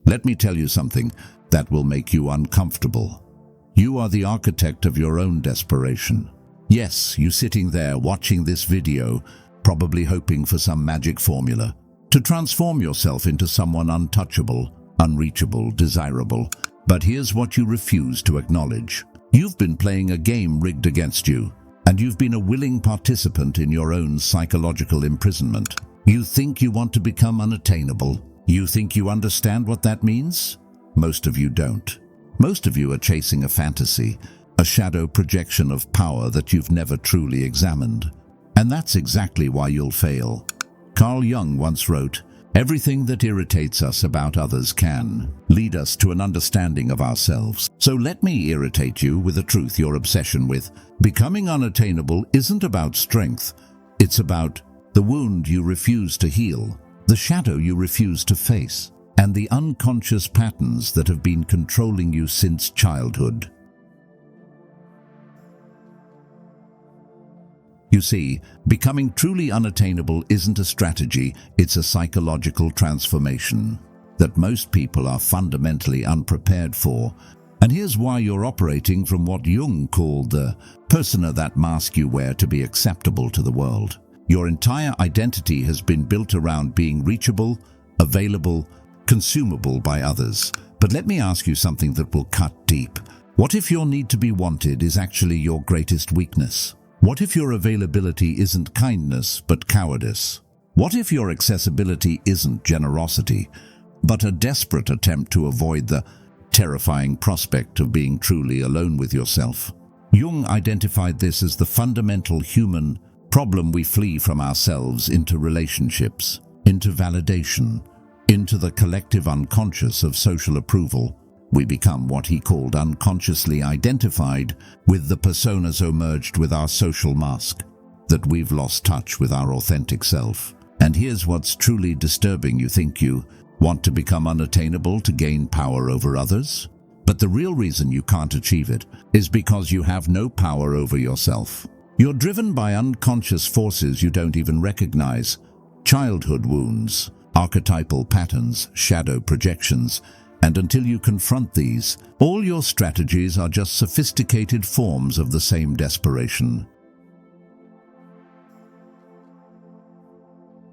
Let me tell you something that will make you uncomfortable. You are the architect of your own desperation. Yes, you sitting there watching this video, probably hoping for some magic formula to transform yourself into someone untouchable, unreachable, desirable. But here's what you refuse to acknowledge. You've been playing a game rigged against you, and you've been a willing participant in your own psychological imprisonment. You think you want to become unattainable. You think you understand what that means? Most of you don't. Most of you are chasing a fantasy, a shadow projection of power that you've never truly examined. And that's exactly why you'll fail. Carl Jung once wrote, "Everything that irritates us about others can lead us to an understanding of ourselves." So let me irritate you with a truth your obsession with. Becoming unattainable isn't about strength. It's about the wound you refuse to heal, the shadow you refuse to face, and the unconscious patterns that have been controlling you since childhood. You see, becoming truly unattainable isn't a strategy, it's a psychological transformation that most people are fundamentally unprepared for. And here's why: you're operating from what Jung called the persona, that mask you wear to be acceptable to the world. Your entire identity has been built around being reachable, available, consumable by others. But let me ask you something that will cut deep. What if your need to be wanted is actually your greatest weakness? What if your availability isn't kindness but cowardice? What if your accessibility isn't generosity but a desperate attempt to avoid the terrifying prospect of being truly alone with yourself? Jung identified this as the fundamental human problem. We flee from ourselves into relationships, into validation, into the collective unconscious of social approval. We become what he called unconsciously identified with the personas emerged with our social mask, that we've lost touch with our authentic self. And here's what's truly disturbing. You think you want to become unattainable to gain power over others, but the real reason you can't achieve it is because you have no power over yourself. You're driven by unconscious forces you don't even recognize: childhood wounds, archetypal patterns, shadow projections. And until you confront these, all your strategies are just sophisticated forms of the same desperation.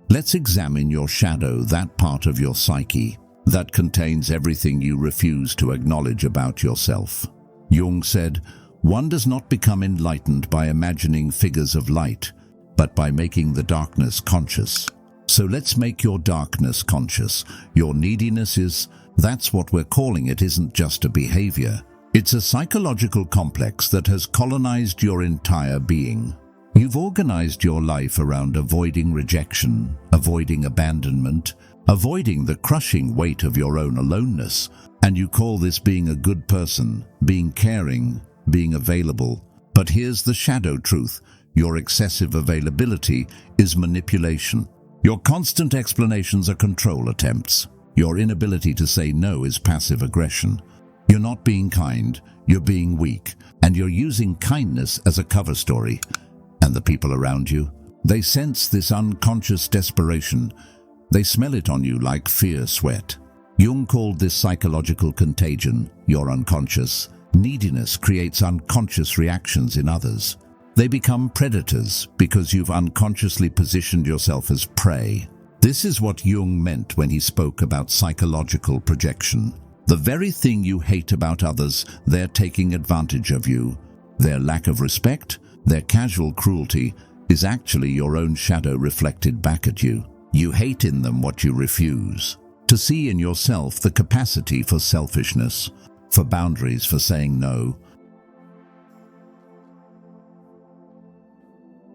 Let's examine your shadow, that part of your psyche that contains everything you refuse to acknowledge about yourself. Jung said, "One does not become enlightened by imagining figures of light, but by making the darkness conscious." So let's make your darkness conscious. Your neediness that's what we're calling it, isn't just a behavior. It's a psychological complex that has colonized your entire being. You've organized your life around avoiding rejection, avoiding abandonment, avoiding the crushing weight of your own aloneness. And you call this being a good person, being caring, being available. But here's the shadow truth: your excessive availability is manipulation. Your constant explanations are control attempts. Your inability to say no is passive aggression. You're not being kind, you're being weak, and you're using kindness as a cover story. And the people around you, they sense this unconscious desperation. They smell it on you like fear sweat. Jung called this psychological contagion. Your unconscious neediness creates unconscious reactions in others. They become predators because you've unconsciously positioned yourself as prey. This is what Jung meant when he spoke about psychological projection. The very thing you hate about others, they're taking advantage of you. Their lack of respect, their casual cruelty, is actually your own shadow reflected back at you. You hate in them what you refuse to see in yourself: the capacity for selfishness, for boundaries, for saying no.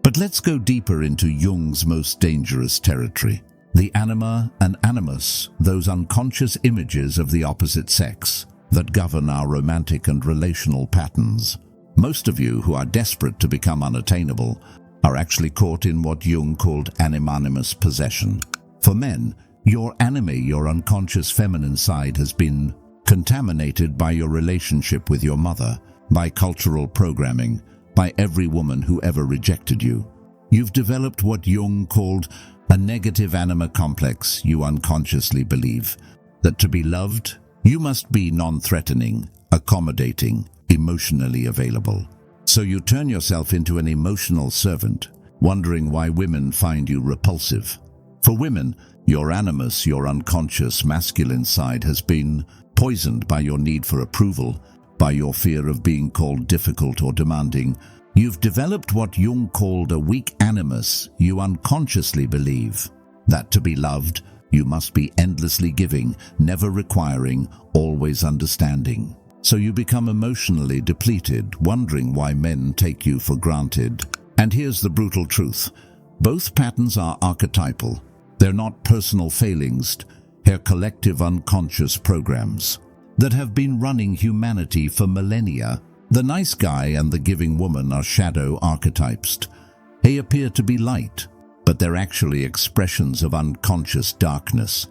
But let's go deeper into Jung's most dangerous territory. The anima and animus, those unconscious images of the opposite sex that govern our romantic and relational patterns. Most of you who are desperate to become unattainable are actually caught in what Jung called animanimous possession. For men, your anime, your unconscious feminine side, has been contaminated by your relationship with your mother, by cultural programming, by every woman who ever rejected you. You've developed what Jung called a negative anima complex. You unconsciously believe that to be loved, you must be non-threatening, accommodating, emotionally available. So you turn yourself into an emotional servant, wondering why women find you repulsive. For women, your animus, your unconscious masculine side has been poisoned by your need for approval, by your fear of being called difficult or demanding. You've developed what Jung called a weak animus. You unconsciously believe that to be loved, you must be endlessly giving, never requiring, always understanding. So you become emotionally depleted, wondering why men take you for granted. And here's the brutal truth. Both patterns are archetypal. They're not personal failings, they're collective unconscious programs that have been running humanity for millennia. The nice guy and the giving woman are shadow archetypes. They appear to be light, but they're actually expressions of unconscious darkness.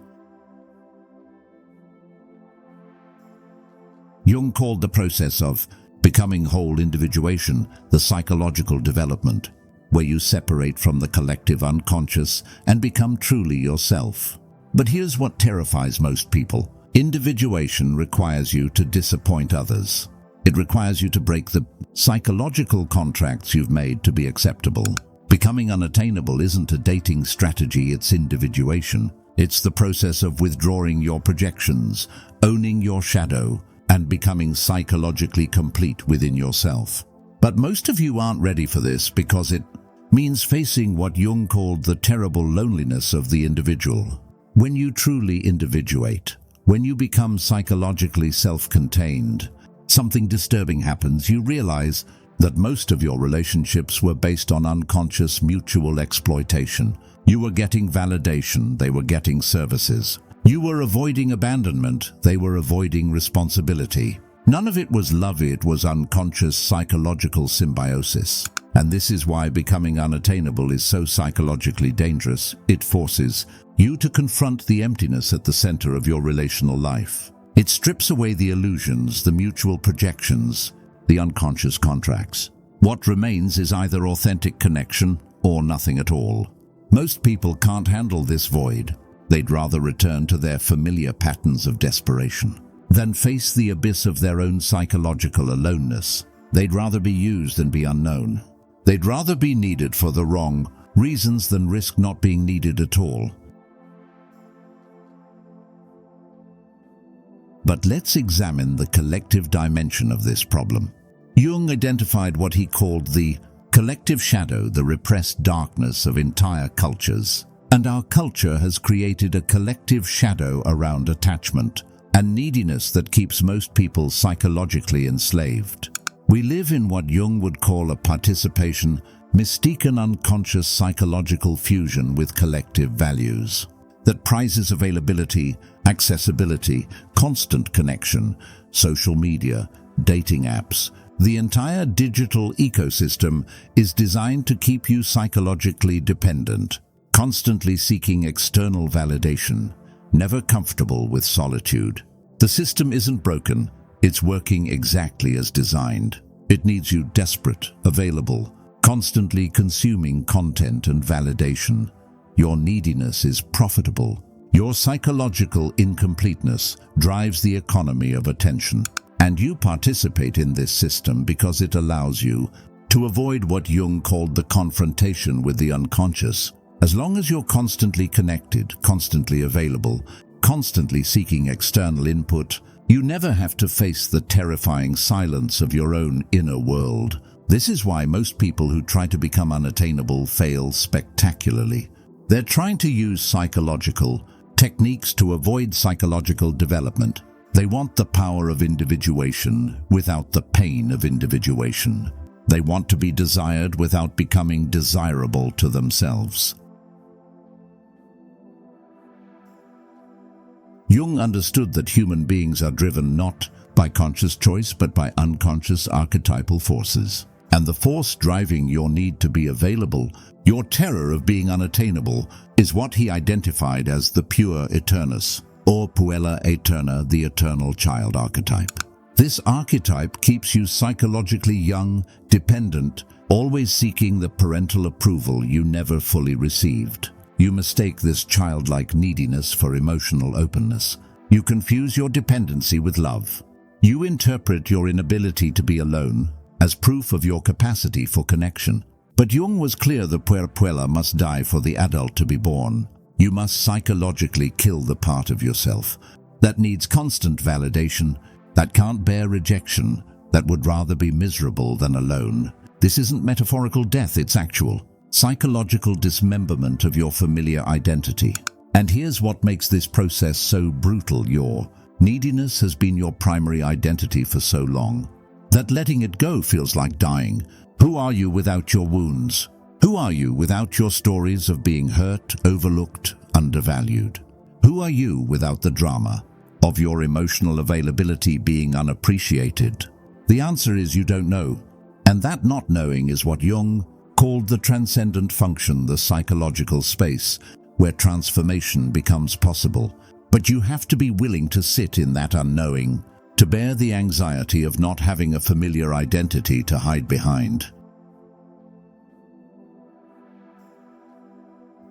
Jung called the process of becoming whole individuation the psychological development, where you separate from the collective unconscious and become truly yourself. But here's what terrifies most people. Individuation requires you to disappoint others. It requires you to break the psychological contracts you've made to be acceptable. Becoming unattainable isn't a dating strategy, it's individuation. It's the process of withdrawing your projections, owning your shadow, and becoming psychologically complete within yourself. But most of you aren't ready for this because it means facing what Jung called the terrible loneliness of the individual. When you truly individuate, when you become psychologically self-contained, something disturbing happens. You realize that most of your relationships were based on unconscious mutual exploitation. You were getting validation, they were getting services. You were avoiding abandonment, they were avoiding responsibility. None of it was love, it was unconscious psychological symbiosis. And this is why becoming unattainable is so psychologically dangerous. It forces you to confront the emptiness at the center of your relational life. It strips away the illusions, the mutual projections, the unconscious contracts. What remains is either authentic connection or nothing at all. Most people can't handle this void. They'd rather return to their familiar patterns of desperation than face the abyss of their own psychological aloneness. They'd rather be used than be unknown. They'd rather be needed for the wrong reasons than risk not being needed at all. But let's examine the collective dimension of this problem. Jung identified what he called the collective shadow, the repressed darkness of entire cultures. And our culture has created a collective shadow around attachment and neediness that keeps most people psychologically enslaved. We live in what Jung would call a participation, mistaken unconscious psychological fusion with collective values that prizes availability, accessibility, constant connection, social media, dating apps. The entire digital ecosystem is designed to keep you psychologically dependent, constantly seeking external validation, never comfortable with solitude. The system isn't broken, it's working exactly as designed. It needs you desperate, available, constantly consuming content and validation. Your neediness is profitable. Your psychological incompleteness drives the economy of attention. And you participate in this system because it allows you to avoid what Jung called the confrontation with the unconscious. As long as you're constantly connected, constantly available, constantly seeking external input, you never have to face the terrifying silence of your own inner world. This is why most people who try to become unattainable fail spectacularly. They're trying to use psychological techniques to avoid psychological development. They want the power of individuation without the pain of individuation. They want to be desired without becoming desirable to themselves. Jung understood that human beings are driven not by conscious choice but by unconscious archetypal forces. And the force driving your need to be available, your terror of being unattainable, is what he identified as the pure eternus, or puella aeterna, the eternal child archetype. This archetype keeps you psychologically young, dependent, always seeking the parental approval you never fully received. You mistake this childlike neediness for emotional openness. You confuse your dependency with love. You interpret your inability to be alone as proof of your capacity for connection. But Jung was clear the puerpuela must die for the adult to be born. You must psychologically kill the part of yourself that needs constant validation, that can't bear rejection, that would rather be miserable than alone. This isn't metaphorical death, it's actual psychological dismemberment of your familiar identity. And here's what makes this process so brutal. Your neediness has been your primary identity for so long that letting it go feels like dying. Who are you without your wounds? Who are you without your stories of being hurt, overlooked, undervalued? Who are you without the drama of your emotional availability being unappreciated? The answer is you don't know. And that not knowing is what Jung called the transcendent function, the psychological space where transformation becomes possible. But you have to be willing to sit in that unknowing, to bear the anxiety of not having a familiar identity to hide behind.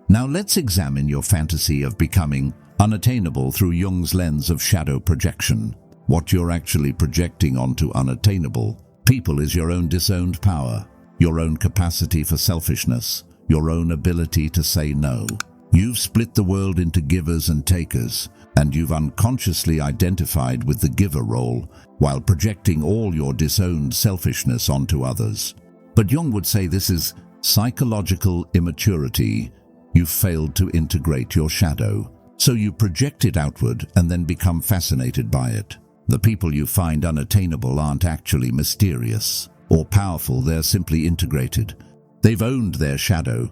Now let's examine your fantasy of becoming unattainable through Jung's lens of shadow projection. What you're actually projecting onto unattainable people is your own disowned power, your own capacity for selfishness, your own ability to say no. You've split the world into givers and takers, and you've unconsciously identified with the giver role while projecting all your disowned selfishness onto others. But Jung would say this is psychological immaturity. You've failed to integrate your shadow, so you project it outward and then become fascinated by it. The people you find unattainable aren't actually mysterious or powerful, they're simply integrated. They've owned their shadow.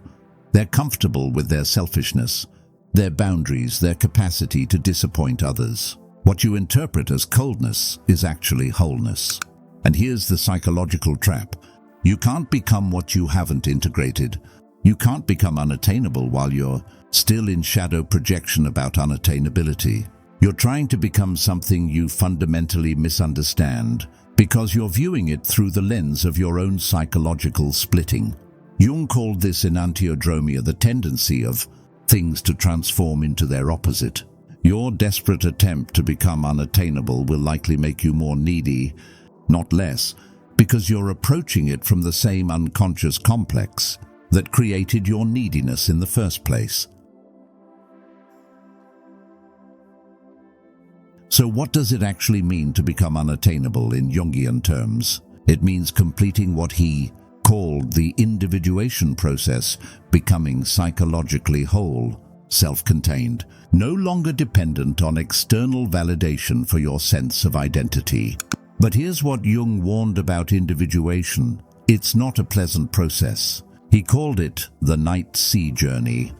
They're comfortable with their selfishness, their boundaries, their capacity to disappoint others. What you interpret as coldness is actually wholeness. And here's the psychological trap. You can't become what you haven't integrated. You can't become unattainable while you're still in shadow projection about unattainability. You're trying to become something you fundamentally misunderstand because you're viewing it through the lens of your own psychological splitting. Jung called this enantiodromia, the tendency of things to transform into their opposite. Your desperate attempt to become unattainable will likely make you more needy, not less, because you're approaching it from the same unconscious complex that created your neediness in the first place. So what does it actually mean to become unattainable in Jungian terms? It means completing what he called the individuation process, becoming psychologically whole, self-contained, no longer dependent on external validation for your sense of identity. But here's what Jung warned about individuation. It's not a pleasant process. He called it the night sea journey,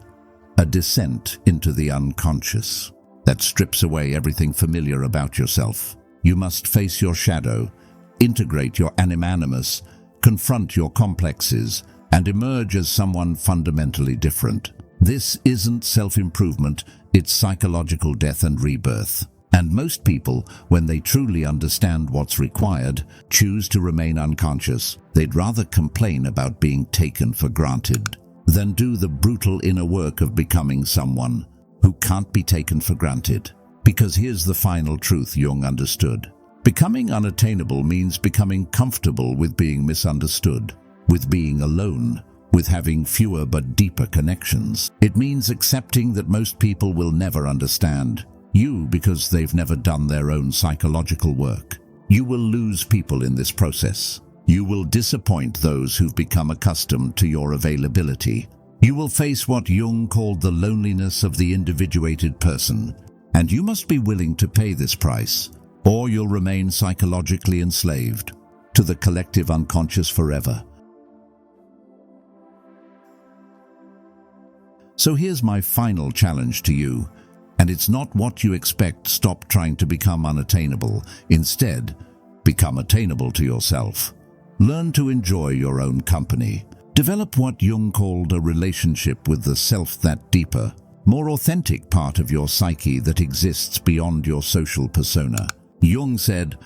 a descent into the unconscious that strips away everything familiar about yourself. You must face your shadow, integrate your animus, confront your complexes, and emerge as someone fundamentally different. This isn't self-improvement, it's psychological death and rebirth. And most people, when they truly understand what's required, choose to remain unconscious. They'd rather complain about being taken for granted than do the brutal inner work of becoming someone who can't be taken for granted. Because here's the final truth Jung understood. Becoming unattainable means becoming comfortable with being misunderstood, with being alone, with having fewer but deeper connections. It means accepting that most people will never understand you because they've never done their own psychological work. You will lose people in this process. You will disappoint those who've become accustomed to your availability. You will face what Jung called the loneliness of the individuated person, and you must be willing to pay this price, or you'll remain psychologically enslaved to the collective unconscious forever. So here's my final challenge to you, and it's not what you expect. Stop trying to become unattainable. Instead, become attainable to yourself. Learn to enjoy your own company. Develop what Jung called a relationship with the self, that deeper, more authentic part of your psyche that exists beyond your social persona. Jung said,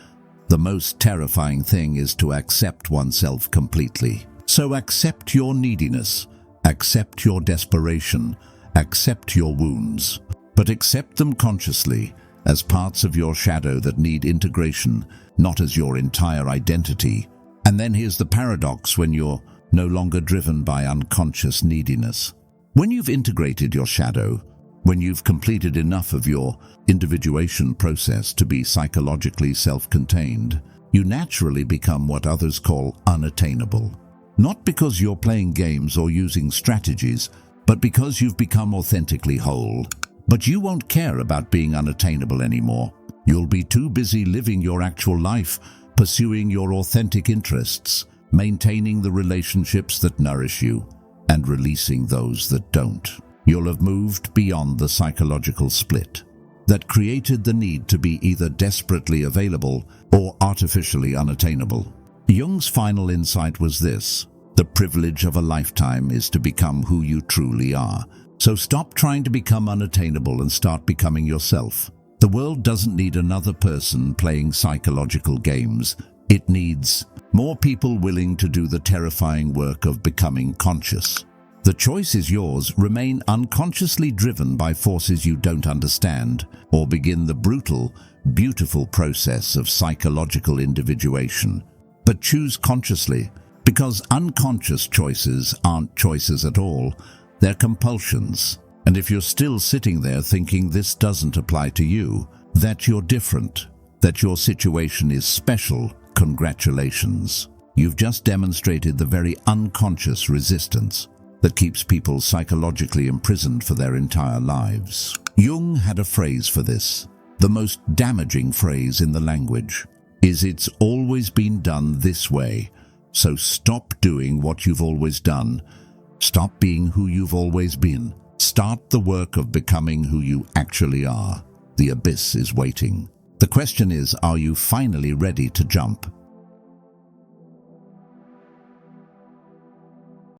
the most terrifying thing is to accept oneself completely. So accept your neediness, accept your desperation, accept your wounds, but accept them consciously, as parts of your shadow that need integration, not as your entire identity. And then here's the paradox when you're no longer driven by unconscious neediness. When you've integrated your shadow, when you've completed enough of your individuation process to be psychologically self-contained, you naturally become what others call unattainable. Not because you're playing games or using strategies, but because you've become authentically whole. But you won't care about being unattainable anymore. You'll be too busy living your actual life, pursuing your authentic interests, maintaining the relationships that nourish you, and releasing those that don't. You'll have moved beyond the psychological split that created the need to be either desperately available or artificially unattainable. Jung's final insight was this: the privilege of a lifetime is to become who you truly are. So stop trying to become unattainable and start becoming yourself. The world doesn't need another person playing psychological games. It needs more people willing to do the terrifying work of becoming conscious. The choice is yours. Remain unconsciously driven by forces you don't understand, or begin the brutal, beautiful process of psychological individuation. But choose consciously, because unconscious choices aren't choices at all. They're compulsions. And if you're still sitting there thinking this doesn't apply to you, that you're different, that your situation is special, congratulations. You've just demonstrated the very unconscious resistance that keeps people psychologically imprisoned for their entire lives. Jung had a phrase for this. The most damaging phrase in the language is "it's always been done this way, so stop doing what you've always done. Stop being who you've always been. Start the work of becoming who you actually are. The abyss is waiting." The question is, are you finally ready to jump?